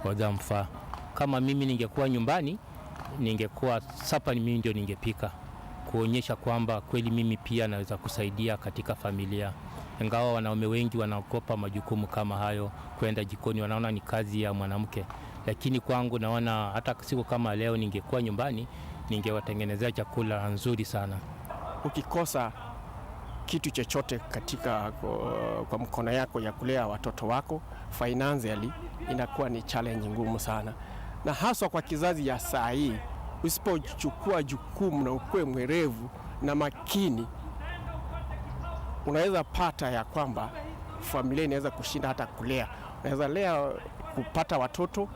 wadhamfaa. Kama mimi ningekuwa nyumbani, ningekuwa sapa ni mimi ndio ningepika, kuonyesha kwamba kweli mimi pia naweza kusaidia katika familia. Ingawa wanaume wengi wanaogopa majukumu kama hayo, kwenda jikoni, wanaona ni kazi ya mwanamke. Lakini kwangu naona hata siku kama leo ningekuwa nyumbani, ningewatengenezea chakula nzuri sana. Ukikosa kitu chochote katika kwa mkono yako ya kulea watoto wako, financially inakuwa ni challenge ngumu sana. Na haswa kwa kizazi ya saa hii, usipochukua jukumu na ukue mwerevu na makini, unaweza pata ya kwamba familia inaweza kushinda hata kulea. Unaweza lea kupata watoto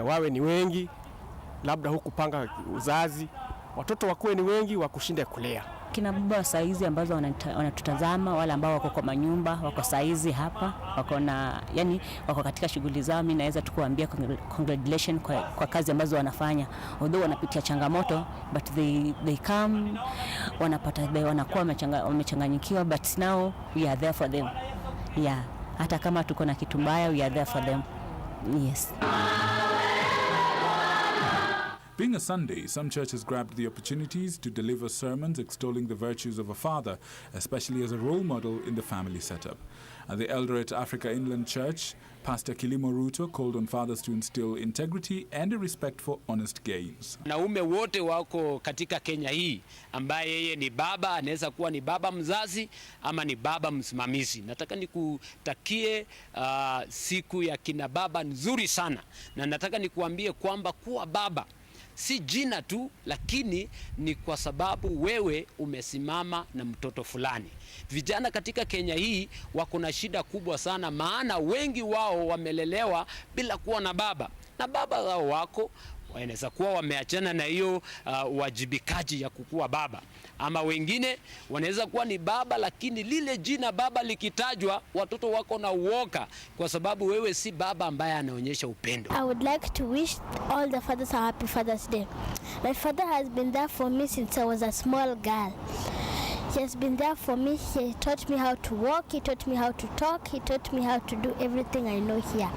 wawe ni wengi, labda hukupanga uzazi, watoto wakuwe ni wengi wakushinde kulea. Kina baba saizi ambazo wanatutazama, wale ambao wako kwa manyumba, wako saizi hapa, wako katika shughuli zao, mimi naweza tu kuambia congratulations kwa kazi ambazo wanafanya. Although wanapitia changamoto, but they come, wanakuwa wamechanganyikiwa, but now we are there for them. Yeah, hata kama tuko na kitu mbaya, we are there for them. Yes. Being a Sunday, some churches grabbed the opportunities to deliver sermons extolling the virtues of a father, especially as a role model in the family setup. At the Eldoret Africa Inland Church, Pastor Kilimo Ruto called on fathers to instill integrity and a respect for honest gains. Wanaume wote wako katika Kenya hii ambaye yeye ni baba, anaweza kuwa ni baba mzazi ama ni baba msimamizi. Nataka nikutakie siku ya kina baba nzuri sana, na nataka nikuambie kwamba kuwa baba si jina tu, lakini ni kwa sababu wewe umesimama na mtoto fulani. Vijana katika Kenya hii wako na shida kubwa sana, maana wengi wao wamelelewa bila kuwa na baba. Na baba wao wako wanaweza kuwa wameachana na hiyo wajibikaji ya kukuwa baba. Ama wengine wanaweza kuwa ni baba, lakini lile jina baba likitajwa watoto wako na uoga, kwa sababu wewe si baba ambaye anaonyesha upendo. I would like to wish all the fathers a happy Father's Day. My father has been there for me since I was a small girl. He has been there for me. He taught me how to walk, he taught me how to talk, he taught me how to do everything I know here.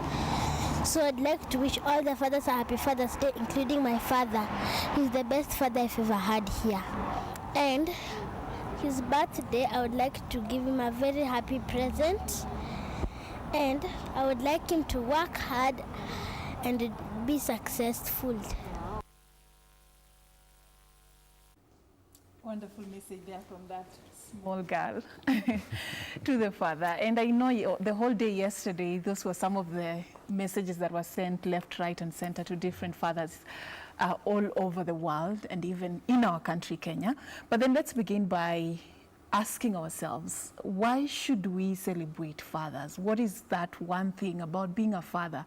So I'd like to wish all the fathers a happy Father's Day, including my father. He's the best father I've ever had here. And his birthday, I would like to give him a very happy present. And I would like him to work hard and be successful. Wonderful message there from that small girl to the father. And I know the whole day yesterday, those were some of the messages that were sent left, right, and center to different fathers all over the world and even in our country, Kenya. But then let's begin by asking ourselves, why should we celebrate fathers? What is that one thing about being a father,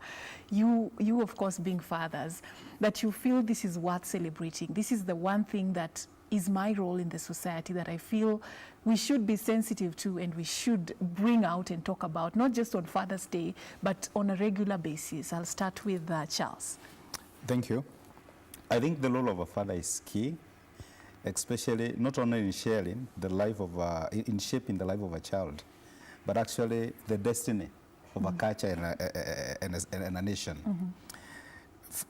you of course being fathers, that you feel this is worth celebrating? This is the one thing that is my role in the society that I feel we should be sensitive to and we should bring out and talk about, not just on Father's Day, but on a regular basis. I'll start with Charles. Thank you. I think the role of a father is key, especially not only in sharing the life of in shaping the life of a child, but actually the destiny of a culture and a nation.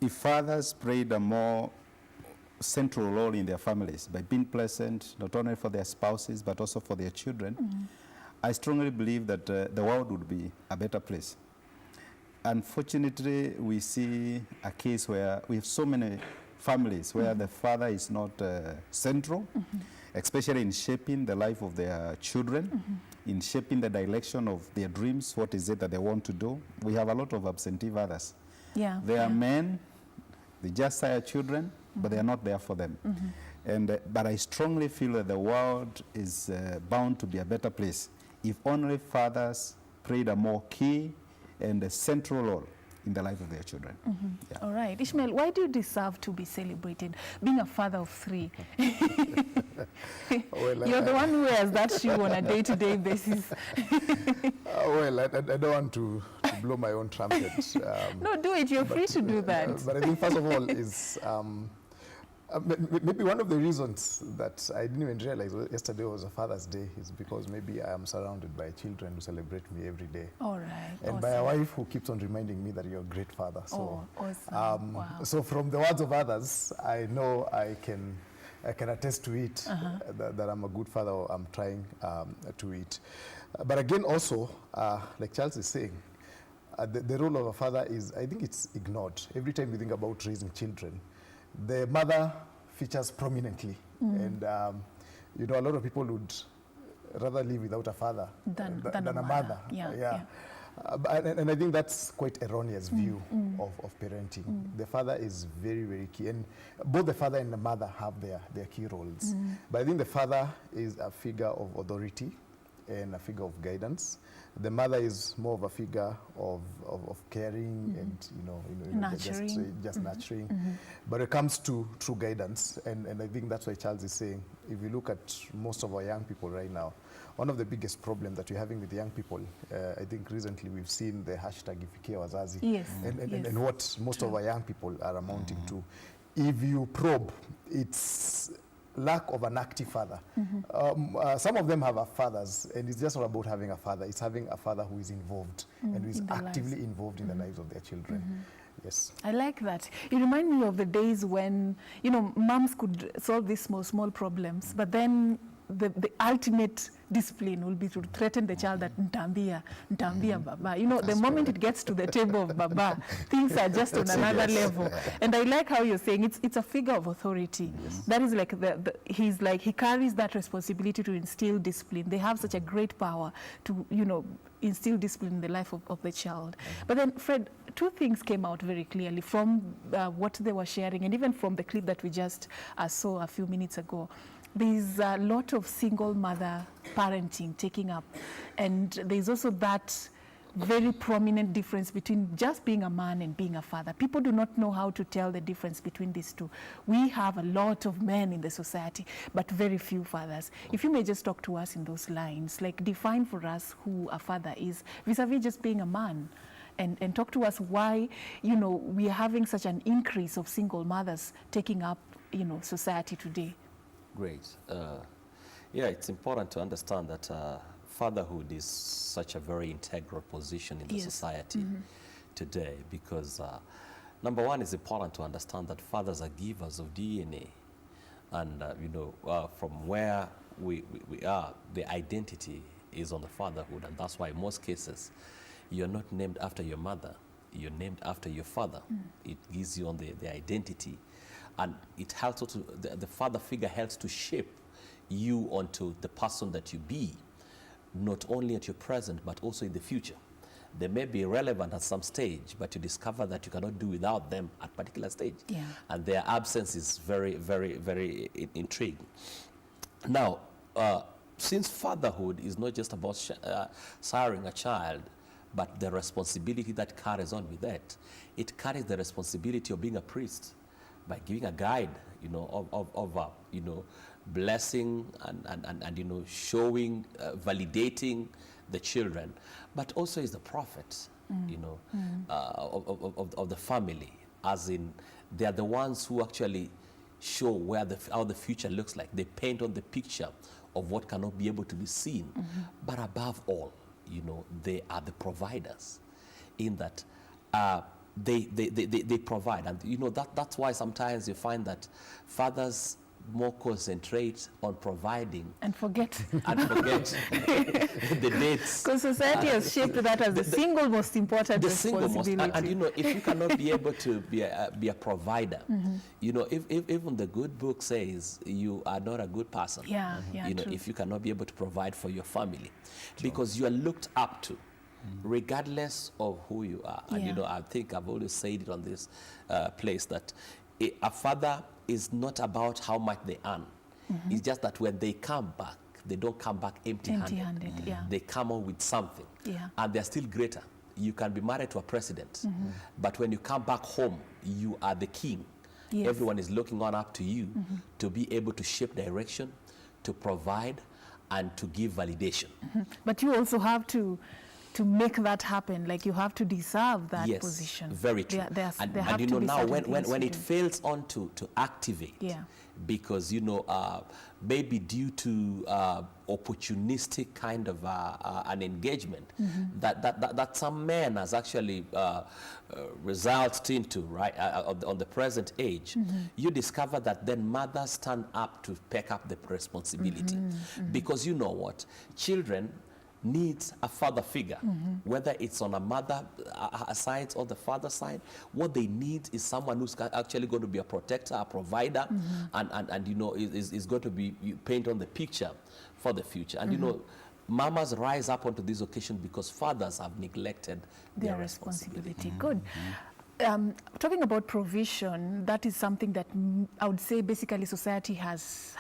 If fathers played a more central role in their families by being present not only for their spouses but also for their children, I strongly believe that the world would be a better place. Unfortunately, we see a case where we have so many families where the father is not central, especially in shaping the life of their children, in shaping the direction of their dreams, what is it that they want to do. We have a lot of absentee fathers. They are men, they just sire children, but they are not there for them. But I strongly feel that the world is bound to be a better place if only fathers played a more key and a central role in the life of their children. All right. Ishmael, why do you deserve to be celebrated? Being a father of 3. Well, you're the one who wears that shoe on a day-to-day basis. Well, I don't want to blow my own trumpet. No, do it. You're free to do that. But I think first of all is Maybe one of the reasons that I didn't even realize yesterday was a Father's Day is because maybe I am surrounded by children who celebrate me every day. All right. And by a wife who keeps on reminding me that you're a great father. So, awesome. Wow. So from the words of others, I know I can attest to it, that I'm a good father, or I'm trying to it. But again, also, like Charles is saying, the role of a father is, I think it's ignored. Every time we think about raising children, the mother features prominently. And, you know, a lot of people would rather live without a father than a mother. And I think that's quite erroneous view of parenting. The father is very, very key. And both the father and the mother have their key roles. But I think the father is a figure of authority and a figure of guidance. The mother is more of a figure of caring and, you know nurturing. just nurturing. But it comes to true guidance, and I think that's why Charles is saying, if you look at most of our young people right now, one of the biggest problems that we're having with young people, I think recently we've seen the hashtag Ifikie Wazazi. Yes. And what most of our young people are amounting to. If you probe, it's lack of an active father. Some of them have fathers, and it's just not about having a father. It's having a father who is involved and who is actively involved in the lives of their children. Yes. I like that. It reminds me of the days when, you know, moms could solve these small problems, but then the ultimate discipline will be to threaten the child that ntambia baba. You know, the moment it gets to the table of baba, things are just on another level. And I like how you're saying it's a figure of authority. That is like he carries that responsibility to instill discipline. They have such a great power to, you know, instill discipline in the life of the child. But then, Fred, two things came out very clearly from what they were sharing, and even from the clip that we just saw a few minutes ago. There's a lot of single mother parenting taking up, and there's also that very prominent difference between just being a man and being a father. People do not know how to tell the difference between these two. We have a lot of men in the society, but very few fathers. If you may just talk to us in those lines, like define for us who a father is vis-a-vis just being a man. And talk to us why, you know, we are having such an increase of single mothers taking up, you know, society today. Great. Yeah, it's important to understand that fatherhood is such a very integral position in the society today, because number one, it's important to understand that fathers are givers of DNA, and you know, from where we are, the identity is on the fatherhood, and that's why in most cases you're not named after your mother, you're named after your father. It gives you on the identity. And it helps to, the father figure helps to shape you onto the person that you be, not only at your present, but also in the future. They may be relevant at some stage, but you discover that you cannot do without them at a particular stage. And their absence is very, very, very intriguing. Now, since fatherhood is not just about siring a child, but the responsibility that carries on with that, it carries the responsibility of being a priest, by giving a guide, you know, of you know, blessing and you know, showing, validating the children, but also is the prophet, you know, of the family, as in they are the ones who actually show where how the future looks like. They paint on the picture of what cannot be able to be seen, but above all, you know, they are the providers, in that. They provide, and you know that's why sometimes you find that fathers more concentrate on providing and forget the dates. Because society has shaped that as the single most important responsibility. And you know, if you cannot be able to be a provider, you know, if even the good book says you are not a good person, you know, if you cannot be able to provide for your family, because you are looked up to, regardless of who you are. And you know, I think I've always said it on this place that a father is not about how much they earn. It's just that when they come back, they don't come back empty-handed. They come on with something, and they're still greater. You can be married to a president, but when you come back home, you are the king. Everyone is looking on up to you to be able to shape direction, to provide, and to give validation. But you also have to to make that happen. Like you have to deserve that Yes, position. very true. There And have you to know, be now certain things when to it do. fails on to activate, Yeah. because, you know, maybe due to opportunistic kind of an engagement that some men has actually resulted into, right, on the present age, you discover that then mothers stand up to pick up the responsibility. Because you know what? Children needs a father figure, whether it's on a mother side or the father side. What they need is someone who's actually going to be a protector, a provider, and you know, is going to be paint on the picture for the future. And you know, mamas rise up onto this occasion because fathers have neglected their responsibility. Good. Talking about provision, that is something that I would say basically society has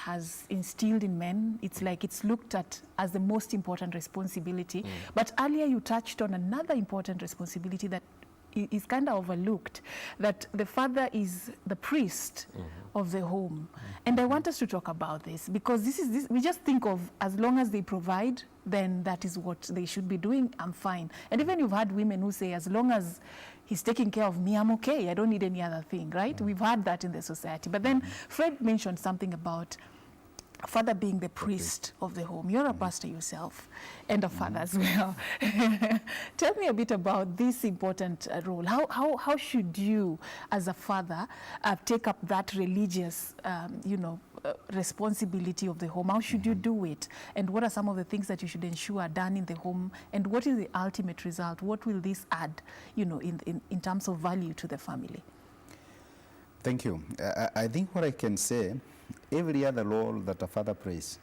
instilled in men. It's like it's looked at as the most important responsibility. But earlier you touched on another important responsibility that is kind of overlooked, that the father is the priest of the home. And I want us to talk about this because this we just think of as long as they provide, then that is what they should be doing, I'm fine. And even you've had women who say, as long as he's taking care of me, I'm okay, I don't need any other thing, right? We've had that in the society. But then Fred mentioned something about father being the priest of the home. You're a pastor yourself and a father as well. Tell me a bit about this important role. How should you, as a father, take up that religious, responsibility of the home? How should you do it? And what are some of the things that you should ensure are done in the home? And what is the ultimate result? What will this add, in terms of value to the family? Thank you. I think what I can say, every other role that a father plays,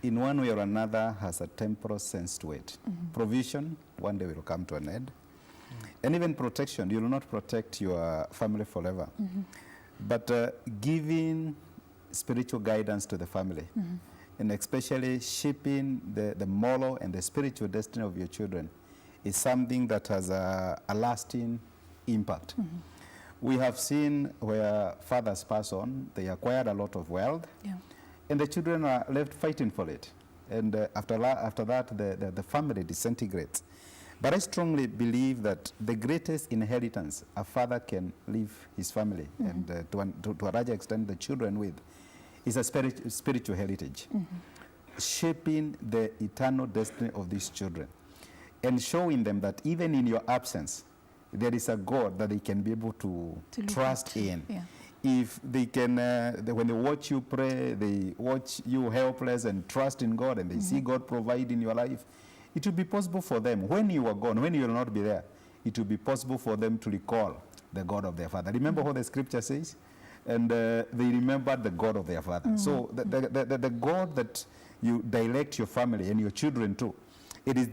in one way or another, has a temporal sense to it. Provision, one day will come to an end. And even protection, you will not protect your family forever. But giving spiritual guidance to the family, and especially shaping the moral and the spiritual destiny of your children, is something that has a lasting impact. We have seen where fathers pass on, they acquired a lot of wealth, and the children are left fighting for it. And after that, the family disintegrates. But I strongly believe that the greatest inheritance a father can leave his family, and to a larger extent the children with, is a spiritual heritage, shaping the eternal destiny of these children, and showing them that even in your absence, there is a God that they can be able to trust in. If they can, when they watch you pray, they watch you helpless and trust in God, and they see God provide in your life, it will be possible for them, when you are gone, when you will not be there, it will be possible for them to recall the God of their father. Remember what the scripture says? And they remembered the God of their father. So the God that you direct your family and your children to, it is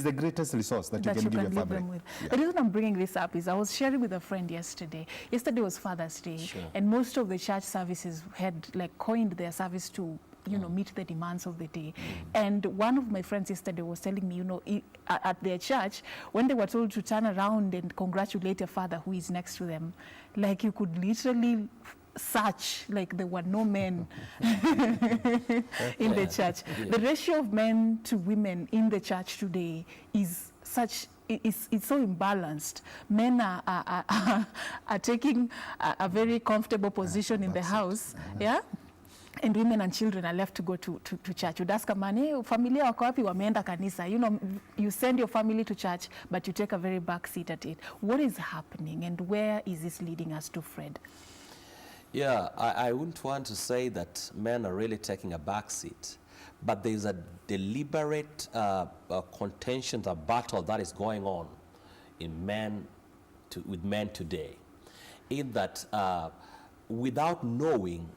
the greatest resource that you can give your family. Them with. The reason I'm bringing this up is I was sharing with a friend yesterday. Yesterday was Father's Day, and most of the church services had coined their service to meet the demands of the day. And one of my friends yesterday was telling me, at their church, when they were told to turn around and congratulate a father who is next to them, you could literally search, there were no men in the church. The ratio of men to women in the church today is such, it's so imbalanced. Men are taking a very comfortable position in the house, and women and children are left to go to church. You'd ask a man, familia wako wapi? Wameenda kanisa. You send your family to church, but you take a very back seat at it. What is happening, and where is this leading us to, Fred? Yeah, I wouldn't want to say that men are really taking a back seat, but there's a deliberate contention, a battle that is going on with men today, in that without knowing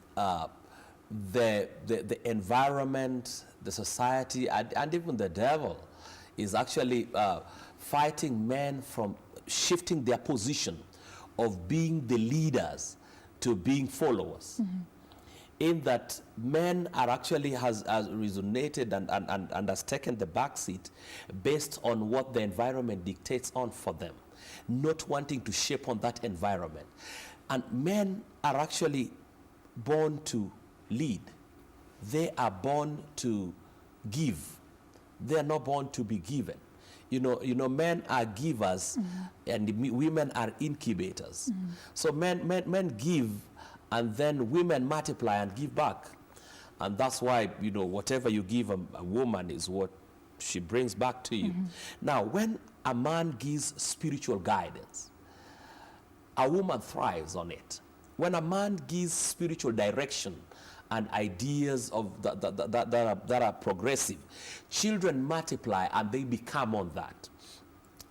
the environment, the society, and even the devil is actually fighting men from shifting their position of being the leaders to being followers. In that men are actually has resonated and has taken the back seat based on what the environment dictates on for them, not wanting to shape on that environment. And men are actually born to lead. They are born to give. They are not born to be given. men are givers and women are incubators. So men give, and then women multiply and give back. And that's why, whatever you give a woman is what she brings back to you. Now, when a man gives spiritual guidance, a woman thrives on it. When a man gives spiritual direction and ideas of that are progressive, children multiply and they become on that.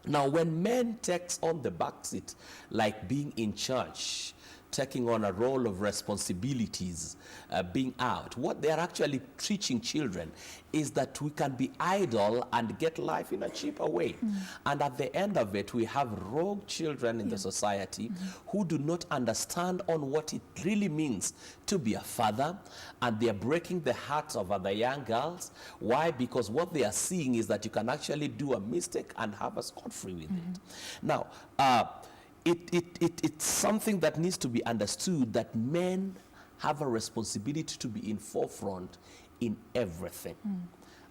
Now, when men takes on the backseat, like being in charge, taking on a role of responsibilities, being out, what they are actually teaching children is that we can be idle and get life in a cheaper way. And at the end of it, we have rogue children in the society who do not understand on what it really means to be a father, and they are breaking the hearts of other young girls. Why? Because what they are seeing is that you can actually do a mistake and have a scot-free with it. Now, it's something that needs to be understood, that men have a responsibility to be in forefront in everything.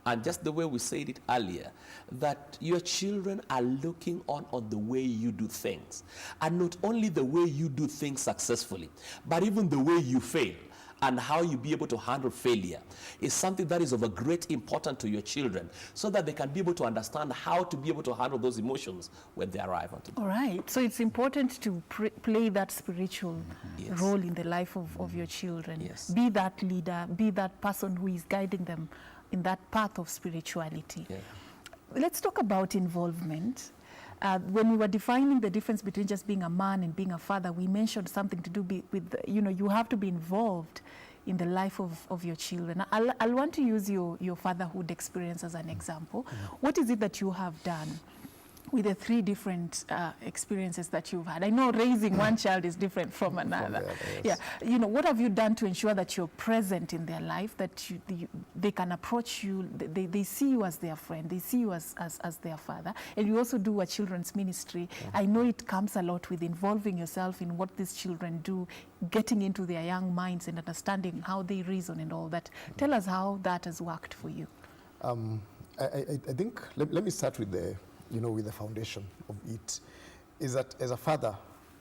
And just the way we said it earlier, that your children are looking on the way you do things. And not only the way you do things successfully, but even the way you fail. And how you be able to handle failure is something that is of a great importance to your children, so that they can be able to understand how to be able to handle those emotions when they arrive onto them. All right. So it's important to play that spiritual role in the life of your children. Yes. Be that leader, be that person who is guiding them in that path of spirituality. Yeah. Let's talk about involvement. When we were defining the difference between just being a man and being a father, we mentioned something to do with you have to be involved in the life of your children. I'll want to use your fatherhood experience as an example. What is it that you have done with the three different experiences that you've had? I know raising one child is different from another. Yes. Yeah, what have you done to ensure that you're present in their life, that they can approach you, they see you as their friend, they see you as their father? And you also do a children's ministry. I know it comes a lot with involving yourself in what these children do, getting into their young minds and understanding how they reason and all that. Tell us how that has worked for you. I think, let me start with with the foundation of it, is that as a father,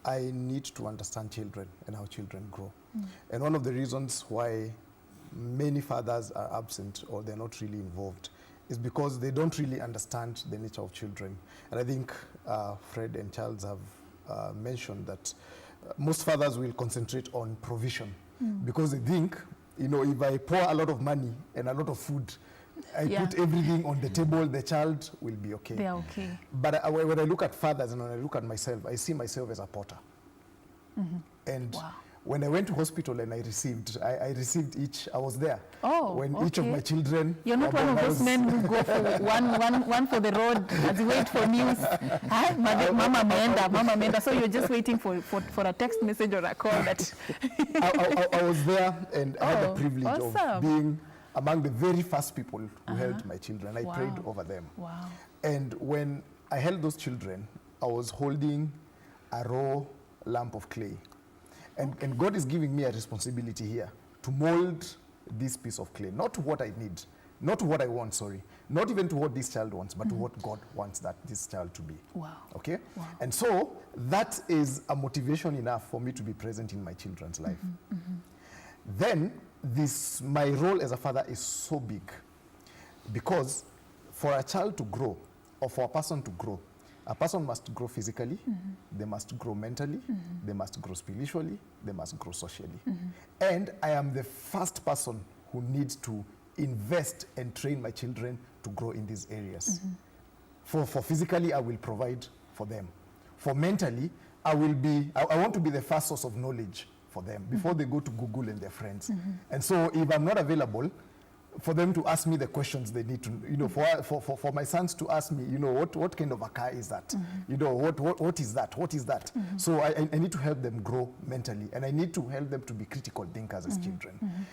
I need to understand children and how children grow. And one of the reasons why many fathers are absent or they're not really involved is because they don't really understand the nature of children. And I think Fred and Charles have mentioned that most fathers will concentrate on provision because they think, if I pour a lot of money and a lot of food, I put everything on the table, the child will be okay. They're okay. But when I look at fathers and when I look at myself, I see myself as a potter. And when I went to hospital and I received each, I was there. Oh, when each of my children... You're not one of those men who go for one for the road as you wait for news. Hi, Mama Menda. So you're just waiting for a text message or a call that... I was there, and I had the privilege of being among the very first people who held my children. I prayed over them. Wow. And when I held those children, I was holding a raw lump of clay. And God is giving me a responsibility here to mold this piece of clay, not to what I need, not to what I want, not even to what this child wants, but to what God wants this child to be. Wow. Okay? Wow. And so that is a motivation enough for me to be present in my children's life. Then my role as a father is so big, because for a child to grow, or for a person to grow, a person must grow physically, they must grow mentally, they must grow spiritually, they must grow socially. And I am the first person who needs to invest and train my children to grow in these areas. For physically, I will provide for them. For mentally, I want to be the first source of knowledge for them before they go to Google and their friends. And so if I'm not available, for them to ask me the questions they need to, for my sons to ask me, what kind of a car is that? What is that? What is that? So I need to help them grow mentally, and I need to help them to be critical thinkers as children.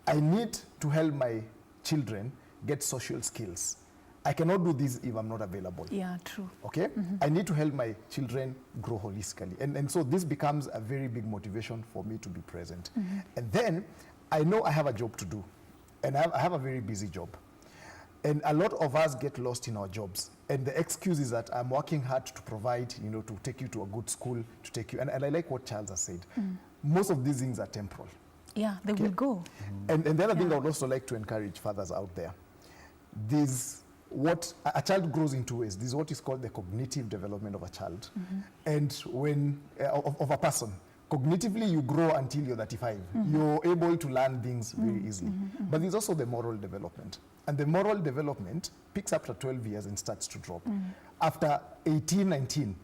I need to help my children get social skills. I cannot do this if I'm not available. Yeah, true. Okay? I need to help my children grow holistically. And so this becomes a very big motivation for me to be present. And then I know I have a job to do. And I have a very busy job. And a lot of us get lost in our jobs. And the excuse is that I'm working hard to provide, you know, to take you to a good school, to take you. And I like what Charles has said. Most of these things are temporal. Yeah, they will go. And the other thing I would also like to encourage fathers out there, this what a child grows in 2 ways. This is what is called the cognitive development of a child, and when of a person. Cognitively, you grow until you're 35. You're able to learn things very easily. But there's also the moral development. And the moral development picks up to 12 years and starts to drop. After 18, 19,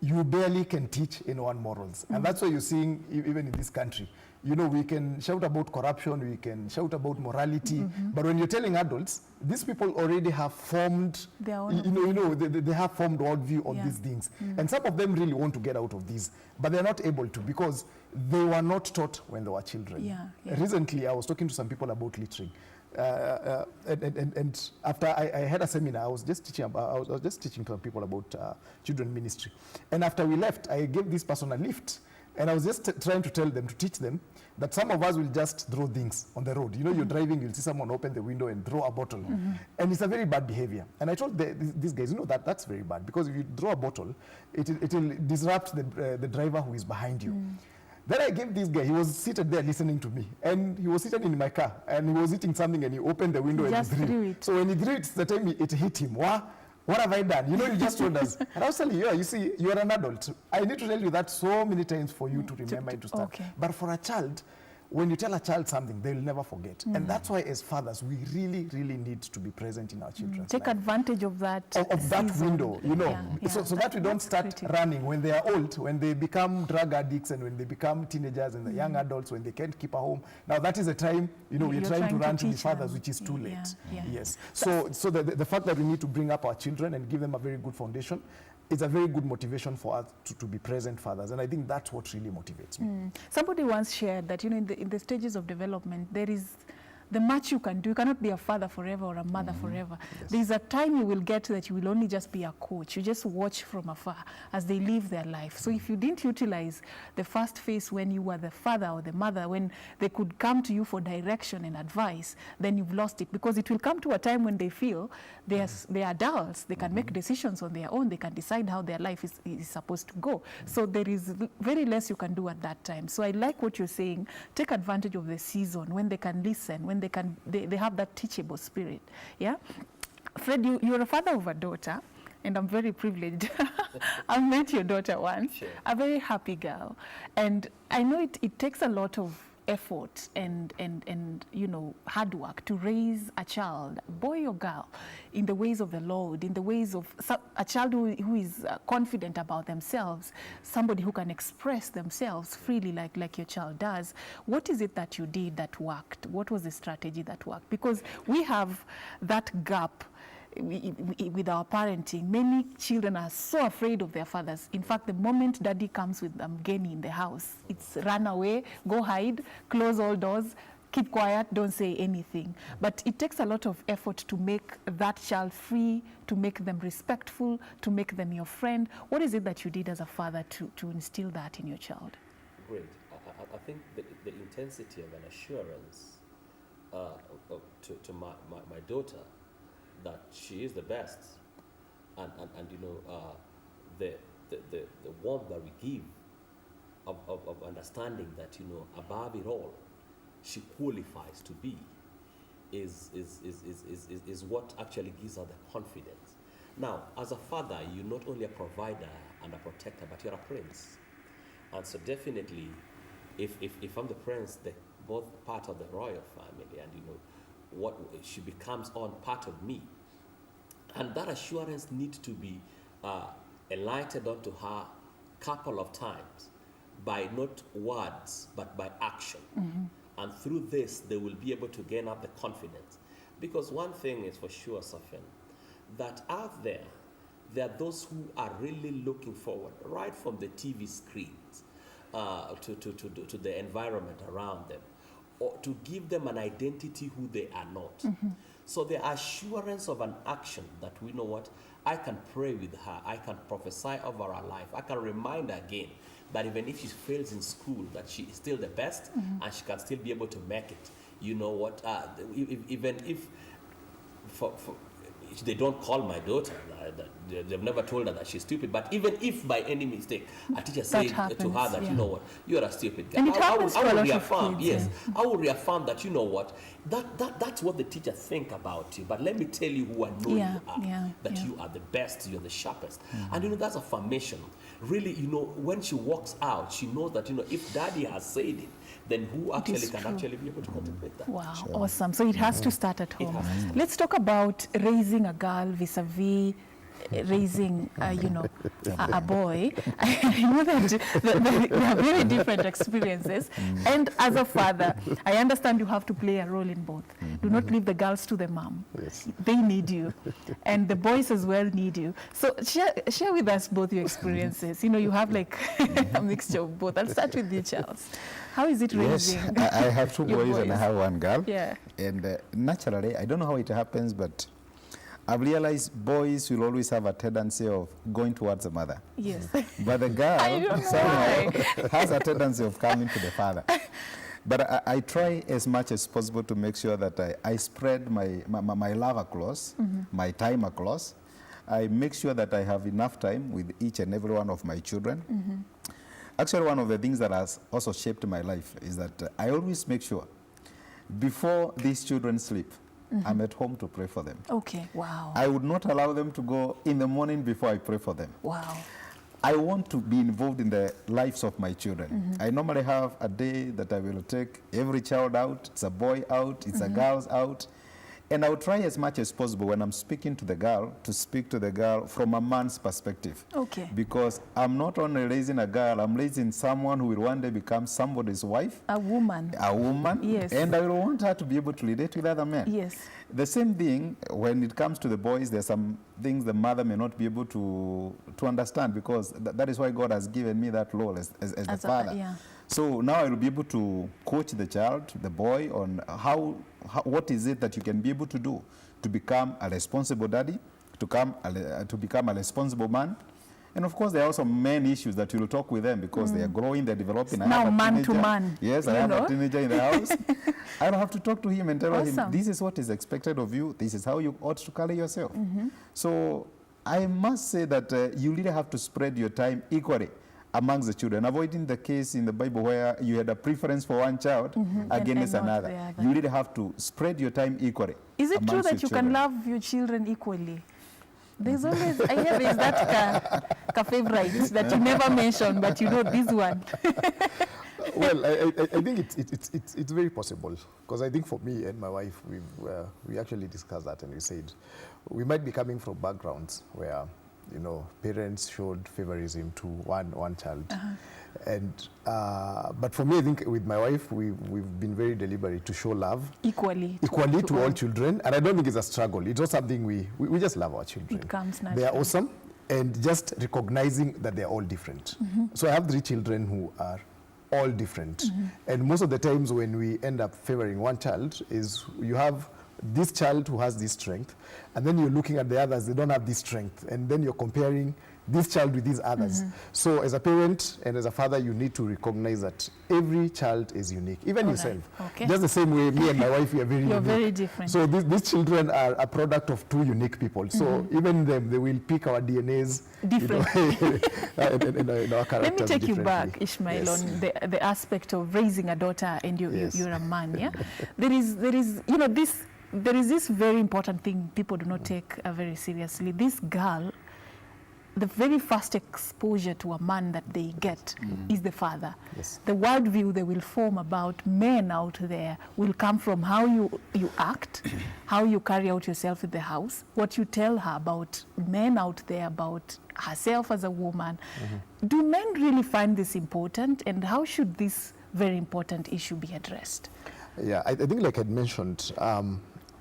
you barely can teach anyone morals. And that's why you're seeing, even in this country, you know, we can shout about corruption, we can shout about morality, but when you're telling adults, these people already have formed, they have formed worldview on these things. And some of them really want to get out of these, but they're not able to because they were not taught when they were children. Recently, I was talking to some people about littering. And after I had a seminar, I was just teaching some people about children ministry. And after we left, I gave this person a lift. And I was just trying to teach them that some of us will just throw things on the road. You know, you're driving, you'll see someone open the window and throw a bottle. And it's a very bad behavior. And I told these guys, you know, that's very bad. Because if you throw a bottle, it will disrupt the driver who is behind you. Then I gave this guy, he was seated there listening to me. And he was seated in my car. And he was eating something and he opened the window and he threw it. So when he threw it, the time it hit him. What have I done? You know, you just told us. And I was telling you, you see, you are an adult. I need to tell you that so many times for you to remember and to start. But for a child, when you tell a child something, they'll never forget. And that's why as fathers, we really, really need to be present in our children's Take life. advantage of that Of that window, you know. So that we don't start running when they are old, when they become drug addicts and when they become teenagers and the young adults, when they can't keep a home. Now that is a time, you know, we're trying to run to be fathers, which is too late. Yes. So the fact that we need to bring up our children and give them a very good foundation, it's a very good motivation for us to be present fathers. And I think that's what really motivates me. Somebody once shared that, you know, in the stages of development, there is the much you can do. You cannot be a father forever or a mother forever. There's a time you will get that you will only just be a coach. You just watch from afar as they live their life. So if you didn't utilize the first phase when you were the father or the mother, when they could come to you for direction and advice, then you've lost it. Because it will come to a time when they feel they are adults. They can make decisions on their own. They can decide how their life is supposed to go. So there is very less you can do at that time. So I like what you're saying. Take advantage of the season when they can listen, when they have that teachable spirit. Yeah, Fred, you're a father of a daughter, and I'm very privileged. I've met your daughter once, a very happy girl, and I know it takes a lot of effort and you know, hard work to raise a child, boy or girl, in the ways of the Lord, in the ways of a child who is confident about themselves, somebody who can express themselves freely like your child does. What is it that you did that worked? What was the strategy that worked? Because we have that gap with our parenting. Many children are so afraid of their fathers. In fact, the moment daddy comes with them mgeni in the house, it's run away, go hide, close all doors, keep quiet, don't say anything. But it takes a lot of effort to make that child free, to make them respectful, to make them your friend. What is it that you did as a father to instill that in your child? Great. I think the intensity of an assurance to my daughter that she is the best, and you know, the warmth that we give of understanding that, you know, above it all, she qualifies to be, is what actually gives her the confidence. Now, as a father, you're not only a provider and a protector, but you're a prince. And so definitely, if I'm the prince, both part of the royal family, and you know, what she becomes on part of me, and that assurance needs to be enlightened onto her couple of times by not words but by action. And through this they will be able to gain up the confidence, because one thing is for sure, Serfine, that out there are those who are really looking forward right from the TV screens to the environment around them, or to give them an identity who they are not. So the assurance of an action that, we know what, I can pray with her, I can prophesy over her life, I can remind her again that even if she fails in school, that she is still the best and she can still be able to make it. You know what, even if they don't call my daughter. They've never told her that she's stupid. But even if by any mistake a teacher said to her that, you know what, you're a stupid girl, and it happens I to a will lot reaffirm, of kids, I will reaffirm that, you know what, that's what the teacher think about you. But let me tell you who I know you are, that you are the best, you're the sharpest. And, you know, that's affirmation. Really, you know, when she walks out, she knows that, you know, if daddy has said it, then who actually can actually be able to contemplate that. Wow, awesome. So it has to start at home. Let's talk about raising a girl vis-a-vis raising, a boy. I know that there are very different experiences. And as a father, I understand you have to play a role in both. Do not leave the girls to the mom. Yes. They need you. And the boys as well need you. So share with us both your experiences. You know, you have like a mixture of both. I'll start with you, Charles. How is it raising? Yes, I have two boys and I have one girl. Yeah. And naturally, I don't know how it happens, but I've realized boys will always have a tendency of going towards the mother. Yes. But the girl somehow has a tendency of coming to the father. But I try as much as possible to make sure that I spread my love across, my time across. I make sure that I have enough time with each and every one of my children. Actually, one of the things that has also shaped my life is that I always make sure before these children sleep, I'm at home to pray for them. Okay, wow. I would not allow them to go in the morning before I pray for them. Wow. I want to be involved in the lives of my children. I normally have a day that I will take every child out. It's a boy out, it's a girl's out. And I will try as much as possible when I'm speaking to the girl to speak to the girl from a man's perspective. Okay. Because I'm not only raising a girl, I'm raising someone who will one day become somebody's wife. A woman. A woman. Yes. And I will want her to be able to relate with other men. Yes. The same thing when it comes to the boys, there's some things the mother may not be able to understand, because that is why God has given me that role as the father. Yeah. So now I will be able to coach the child, the boy, on what is it that you can be able to do to become a responsible daddy, to become a responsible man. And of course, there are also many issues that you will talk with them because they are growing, they're developing. Now man to man. Yes, I have a teenager in the house. I don't have to talk to him and tell him, this is what is expected of you, this is how you ought to carry yourself. So I must say that you really have to spread your time equally amongst the children, avoiding the case in the Bible where you had a preference for one child against another. You really have to spread your time equally. Is it true that you can love your children equally? There's always, I hear there's that favorite that you never mention, but you know this one. Well, I think it's very possible, because I think for me and my wife, we actually discussed that, and we said we might be coming from backgrounds where, you know, parents showed favorism to one child. And but for me, I think with my wife, we've been very deliberate to show love equally to all children. And I don't think it's a struggle. It's not something we just love our children. It comes naturally. They are awesome, and just recognizing that they're all different. So I have 3 children who are all different. And most of the times when we end up favoring one child is you have this child who has this strength, and then you're looking at the others, they don't have this strength, and then you're comparing this child with these others. So as a parent and as a father, you need to recognize that every child is unique, even yourself. Okay. Just the same way me and my wife, we are very unique. Very different. So these children are a product of 2 unique people. So even them, they will pick our DNAs differently. and our characters. Let me take you back, Yes. Ishmael, on the aspect of raising a daughter, and you're a man. Yeah, there is you know this. There is this very important thing people do not take very seriously. This girl, the very first exposure to a man that they get is the father. Yes. The worldview they will form about men out there will come from how you act, how you carry out yourself in the house, what you tell her about men out there, about herself as a woman. Do men really find this important, and how should this very important issue be addressed? Yeah, I think like I mentioned,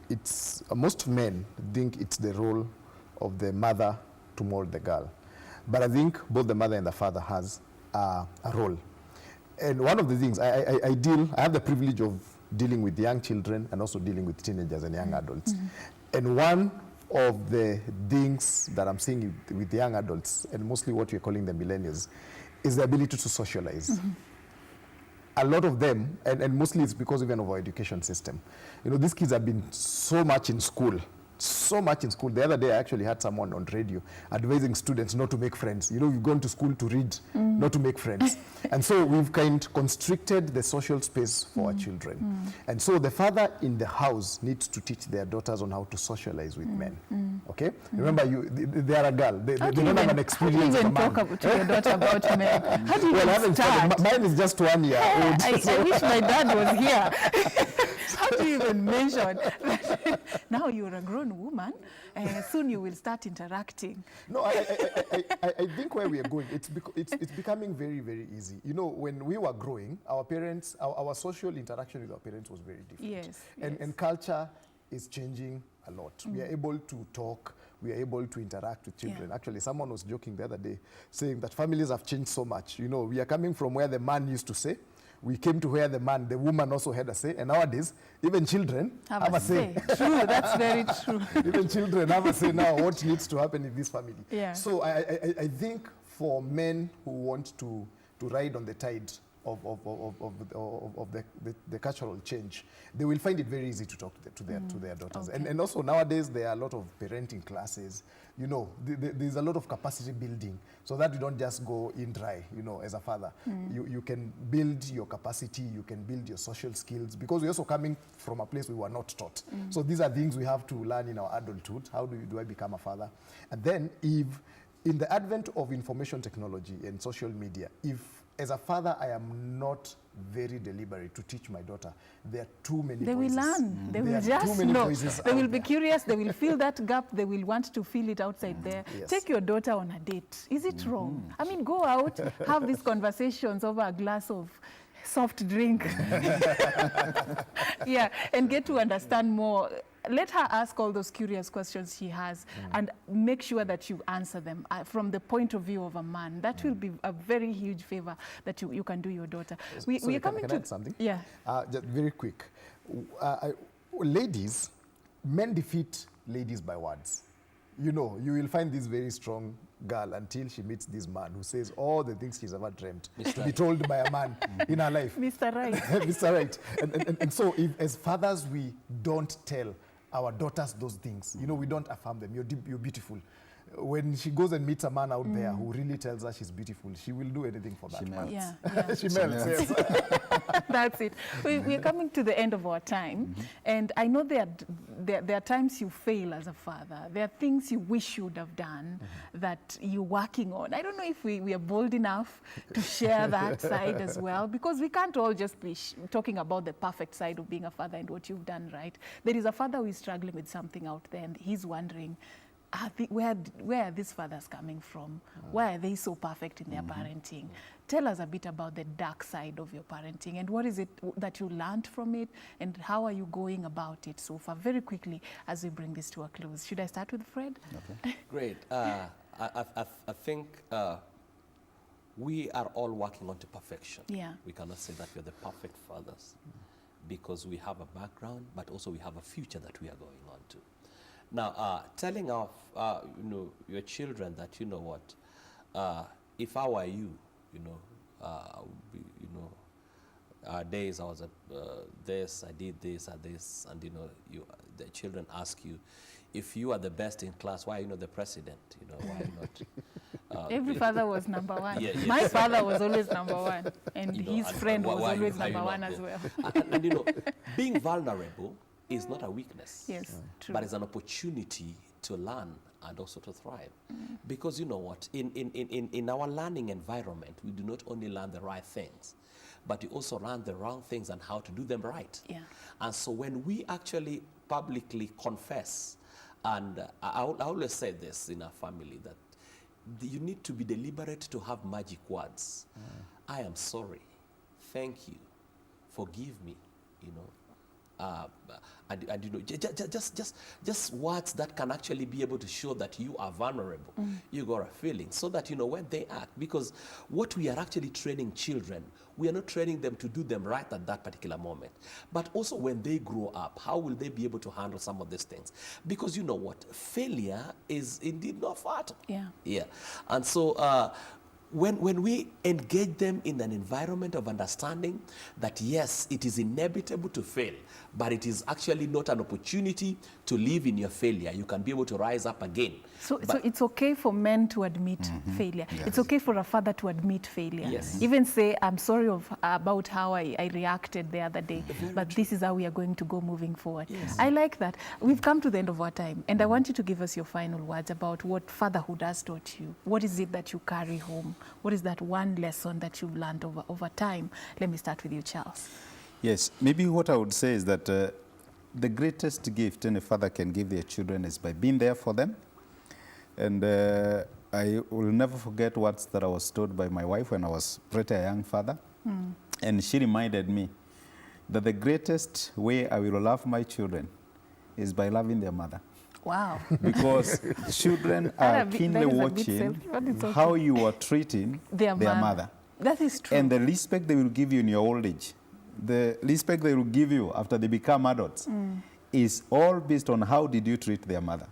it's most men think it's the role of the mother to mold the girl. But I think both the mother and the father has a role. And one of the things, I have the privilege of dealing with young children and also dealing with teenagers and young adults. And one of the things that I'm seeing with young adults, and mostly what we're calling the millennials, is the ability to socialize. A lot of them, and mostly it's because even of our education system. You know, these kids have been so much in school, so much in school. The other day, I actually had someone on radio advising students not to make friends. You know, we've gone to school to read, not to make friends. And so we've kind of constricted the social space for our children. And so the father in the house needs to teach their daughters on how to socialize with men. Okay? Remember, they are a girl. They don't have an experience of a man. How do you even talk to your daughter about men? How do you even start? Mine is just 1 year old. I wish my dad was here. How do you even mention that now you're a grown woman, soon you will start interacting? No, I think where we are going, it's becoming very, very easy. You know, when we were growing, our parents, our social interaction with our parents was very different. Yes. And culture is changing a lot. We are able to talk, we are able to interact with children. Yeah. Actually, someone was joking the other day, saying that families have changed so much. You know, we are coming from where the man used to say, we came to where the woman also had a say, and nowadays, even children have a say. True, that's very true. Even children have a say now what needs to happen in this family. Yeah. So I think for men who want to ride on the tide of the cultural change, they will find it very easy to talk to their daughters. Okay. And also nowadays there are a lot of parenting classes. You know, there's a lot of capacity building so that you don't just go in dry, you know, as a father. You can build your capacity, you can build your social skills, because we're also coming from a place we were not taught. So these are things we have to learn in our adulthood. How do I become a father? And then if, in the advent of information technology and social media, if as a father I am not very deliberate to teach my daughter, there are too many They voices. will learn. They will There are too just many know. voices They will out be there. curious. They will feel that gap. They will want to feel it outside there. Yes. Take your daughter on a date. Is it wrong? I mean, go out, have these conversations over a glass of soft drink. Yeah, and get to understand more. Let her ask all those curious questions she has and make sure that you answer them from the point of view of a man. That will be a very huge favor that you can do your daughter. We are coming can I to add something? Yeah. Just very quick. Ladies, men defeat ladies by words. You know, you will find this very strong girl until she meets this man who says all the things she's ever dreamt to be told by a man in her life. Mr. Right. Mr. Right. And so if, as fathers, we don't tell our daughters those things, you know, we don't affirm them. You're beautiful. When she goes and meets a man out there who really tells her she's beautiful, she will do anything for that man. Yeah. She melts, yes. That's it. We're coming to the end of our time, and I know there are times you fail as a father. There are things you wish you would have done that you're working on. I don't know if we are bold enough to share that side as well, because we can't all just be talking about the perfect side of being a father and what you've done right. There is a father who is struggling with something out there, and he's wondering, where are these fathers coming from? Why are they so perfect in their parenting? Tell us a bit about the dark side of your parenting, and what is it that you learned from it, and how are you going about it so far? Very quickly, as we bring this to a close. Should I start with Fred? Okay. Great. I think we are all working on to perfection. Yeah. We cannot say that we're the perfect fathers because we have a background, but also we have a future that we are going on to. Now, telling our, your children that, you know what, if I were you, days I was this, I did this, and this, and the children ask you, if you are the best in class, why are you not the president? Why not? Every father was number one. Yeah, yes. My father was always number one, and his and friend why was are always you number not one there? as well. And being vulnerable is not a weakness. Yes, true. But it's an opportunity to learn and also to thrive. Because you know what, in our learning environment, we do not only learn the right things, but we also learn the wrong things and how to do them right. Yeah. And so when we actually publicly confess, and I always say this in our family, that you need to be deliberate to have magic words. I am sorry, thank you, forgive me, just words that can actually be able to show that you are vulnerable. You got a feeling, so that when they act, because what we are actually training children, we are not training them to do them right at that particular moment, but also when they grow up, how will they be able to handle some of these things? Because you know what, failure is indeed not fatal. Yeah. Yeah. And so when we engage them in an environment of understanding that yes, it is inevitable to fail, but it is actually not an opportunity to live in your failure. You can be able to rise up again. So it's okay for men to admit failure. Yes. It's okay for a father to admit failure. Yes. Even say, I'm sorry about how I reacted the other day, but this is how we are going to go moving forward. Yes. I like that. We've come to the end of our time, and I want you to give us your final words about what fatherhood has taught you. What is it that you carry home? What is that one lesson that you've learned over time? Let me start with you, Charles. Yes, maybe what I would say is that the greatest gift any father can give their children is by being there for them. And I will never forget words that I was told by my wife when I was pretty a young father. And she reminded me that the greatest way I will love my children is by loving their mother. Wow. Because children are keenly watching how you are treating their mother. That is true. And the respect they will give you in your old age, the respect they will give you after they become adults, is all based on how did you treat their mother.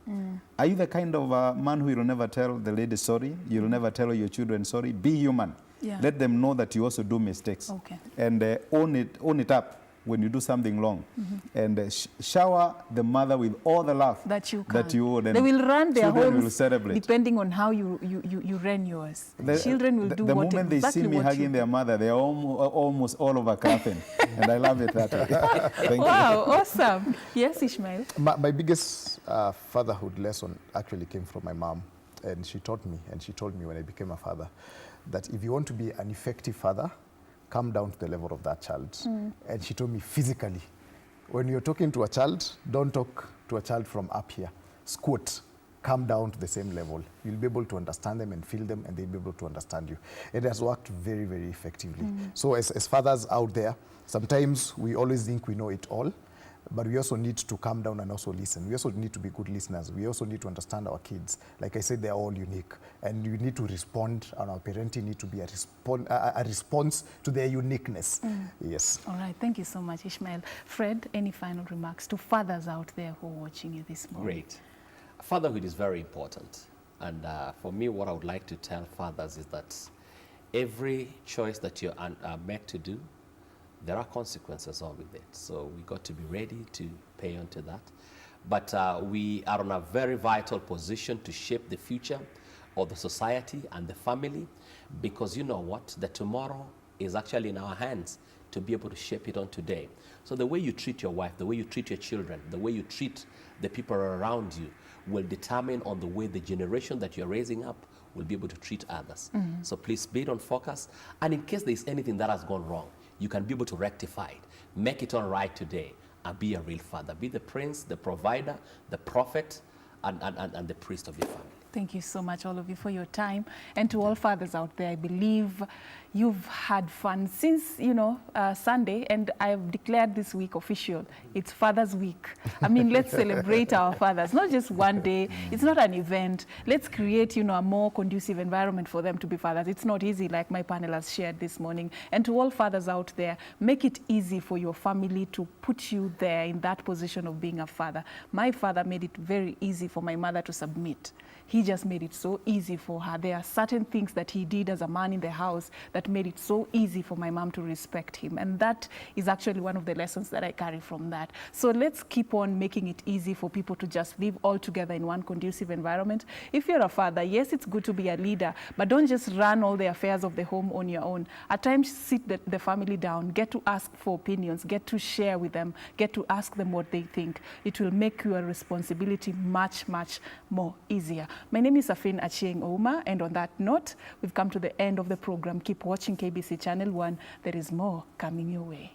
Are you the kind of man who will never tell the lady sorry? You'll never tell your children sorry? Be human. Yeah. Let them know that you also do mistakes. Okay. And own it up when you do something wrong. And shower the mother with all the love that you would. They will run their homes will celebrate. Depending on how you ran yours. Children will do the what moment exactly they see me hugging their mother, they're almost all over clapping. And I love it that way. Thank wow, you. awesome. Yes, Ishmael. My biggest fatherhood lesson actually came from my mom. And she taught me, and she told me when I became a father, that if you want to be an effective father, come down to the level of that child. And she told me physically, when you're talking to a child, don't talk to a child from up here. Squat, come down to the same level. You'll be able to understand them and feel them, and they'll be able to understand you. It has worked very, very effectively. So as fathers out there, sometimes we always think we know it all, but we also need to calm down and also listen. We also need to be good listeners. We also need to understand our kids. Like I said, they're all unique. And you need to respond, and our parenting need to be a response to their uniqueness. Yes. All right, thank you so much, Ishmael. Fred, any final remarks to fathers out there who are watching you this morning? Great. Fatherhood is very important. And for me, what I would like to tell fathers is that every choice that you are meant to do, there are consequences all with it. So we got to be ready to pay on to that. But we are in a very vital position to shape the future of the society and the family, because you know what? The tomorrow is actually in our hands to be able to shape it on today. So the way you treat your wife, the way you treat your children, the way you treat the people around you will determine on the way the generation that you're raising up will be able to treat others. So please be on focus. And in case there's anything that has gone wrong, you can be able to rectify it, make it all right today, and be a real father. Be the prince, the provider, the prophet, and the priest of your family. Thank you so much, all of you, for your time. And to all fathers out there, I believe you've had fun since, Sunday, and I've declared this week official. It's Father's Week. I mean, let's celebrate our fathers, not just one day. It's not an event. Let's create, a more conducive environment for them to be fathers. It's not easy, like my panel has shared this morning. And to all fathers out there, make it easy for your family to put you there in that position of being a father. My father made it very easy for my mother to submit. He just made it so easy for her. There are certain things that he did as a man in the house that made it so easy for my mom to respect him. And that is actually one of the lessons that I carry from that. So let's keep on making it easy for people to just live all together in one conducive environment. If you're a father, yes, it's good to be a leader, but don't just run all the affairs of the home on your own. At times, sit the family down, get to ask for opinions, get to share with them, get to ask them what they think. It will make your responsibility much, much more easier. My name is Serfine Achieng, and on that note, we've come to the end of the program. Keep watching KBC Channel 1. There is more coming your way.